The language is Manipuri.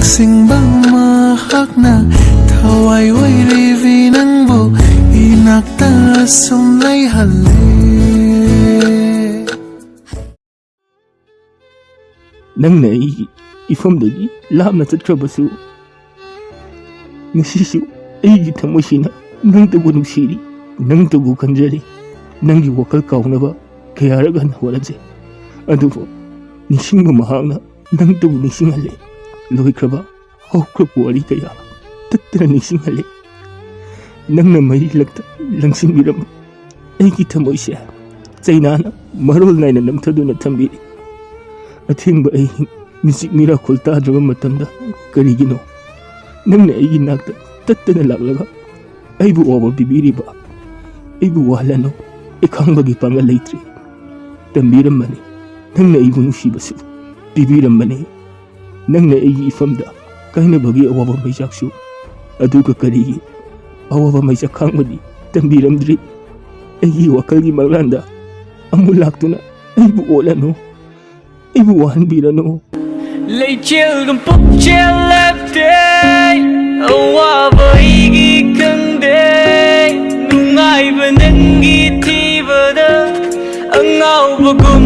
ꯅꯤꯡꯁꯤꯡꯕ ꯃꯍꯥꯛꯅ ꯊꯋꯥꯏ ꯑꯣꯏꯔꯤꯕꯤ ꯅꯪꯕꯨ ꯏꯅꯥꯛꯇ ꯁꯨꯝ ꯂꯩꯍꯜꯂꯦ. ꯅꯪꯅ ꯑꯩꯒꯤ ꯏꯐꯝꯗꯒꯤ ꯂꯥꯞꯅ ꯆꯠꯈ꯭ꯔꯕꯁꯨ ꯉꯁꯤꯁꯨ ꯑꯩꯒꯤ ꯊꯃꯣꯏꯁꯤꯅ ꯅꯪꯇꯕꯨ ꯅꯨꯡꯁꯤꯔꯤ, ꯅꯪꯇꯕꯨ ꯈꯟꯖꯔꯤ. ꯅꯪꯒꯤ ꯋꯥꯈꯜ ꯀꯥꯎꯅꯕ ꯀꯌꯥꯔꯛ ꯍꯟꯅ ꯍꯣꯠꯅꯖꯩ, ꯑꯗꯨꯕꯨ ꯅꯤꯡꯁꯤꯡꯕ ꯃꯍꯥꯛꯅ ꯅꯪꯇꯕꯨ ꯅꯤꯡꯁꯤꯡꯍꯜꯂꯦ. ꯂꯣꯏꯈ꯭ꯔꯕ ꯍꯧꯈ꯭ꯔꯕ ꯋꯥꯔꯤ ꯀꯌꯥ ꯇꯠꯇꯅ ꯅꯤꯡꯁꯤꯡꯍꯜꯂꯦ. ꯅꯪꯅ ꯃꯩ ꯂꯪꯁꯤꯟꯕꯤꯔꯝꯕ ꯑꯩꯒꯤ ꯊꯃꯣꯏꯁꯦ ꯆꯩꯅꯥꯅ ꯃꯔꯣꯜ ꯅꯥꯏꯅ ꯅꯝꯊꯗꯨꯅ ꯊꯝꯕꯤꯔꯤ. ꯑꯊꯦꯡꯕ ꯑꯩ ꯃꯤꯆꯤꯛ ꯃꯤꯔꯥꯈꯣꯜ ꯇꯥꯗ꯭ꯔꯕ ꯃꯇꯝꯗ ꯀꯔꯤꯒꯤꯅꯣ ꯅꯪꯅ ꯑꯩꯒꯤ ꯅꯥꯛꯇ ꯇꯠꯇꯅ ꯂꯥꯛꯂꯒ ꯑꯩꯕꯨ ꯑꯋꯥꯕ ꯄꯤꯕꯤꯔꯤꯕ? ꯑꯩꯕꯨ ꯋꯥꯍꯜꯂꯅꯨ, ꯑꯩ ꯈꯥꯡꯕꯒꯤ ꯄꯥꯡꯒꯜ ꯂꯩꯇ꯭ꯔꯤ. ꯇꯝꯕꯤꯔꯝꯕꯅꯤ, ꯅꯪꯅ ꯑꯩꯕꯨ ꯅꯨꯡꯁꯤꯕꯁꯨ ꯄꯤꯕꯤꯔꯝꯕꯅꯤ. ꯅꯪꯅ ꯑꯩꯒꯤ ꯏꯐꯝꯗ ꯀꯥꯏꯅꯕꯒꯤ ꯑꯋꯥꯕ ꯃꯩꯆꯥꯛꯁꯨ, ꯑꯗꯨꯒ ꯀꯔꯤꯒꯤ ꯑꯋꯥꯕ ꯃꯩꯆꯥꯛ ꯈꯥꯡꯕꯗꯤ ꯇꯝꯕꯤꯔꯝꯗ꯭ꯔꯤ? ꯑꯩꯒꯤ ꯋꯥꯈꯜꯒꯤ ꯃꯪꯂꯥꯟꯗ ꯑꯃꯨꯛ ꯂꯥꯛꯇꯨꯅ ꯑꯩꯕు ꯑꯣꯠꯂꯅꯨ, ꯑꯩꯕꯨ ꯋꯥꯍꯟꯕꯤꯔꯅꯨ. ꯂꯩꯆꯦꯜꯒꯨꯝ ꯄꯨꯛꯆꯦꯜ ꯂꯦꯞꯇꯦ, ꯑꯋꯥꯕ ꯑꯩꯒꯤ ꯈꯪꯗꯦ. ꯅꯨꯡꯉꯥꯏꯕ ꯅꯪꯒꯤ ꯊꯤꯕꯗ ꯑꯉꯥꯎꯕꯒꯨꯝ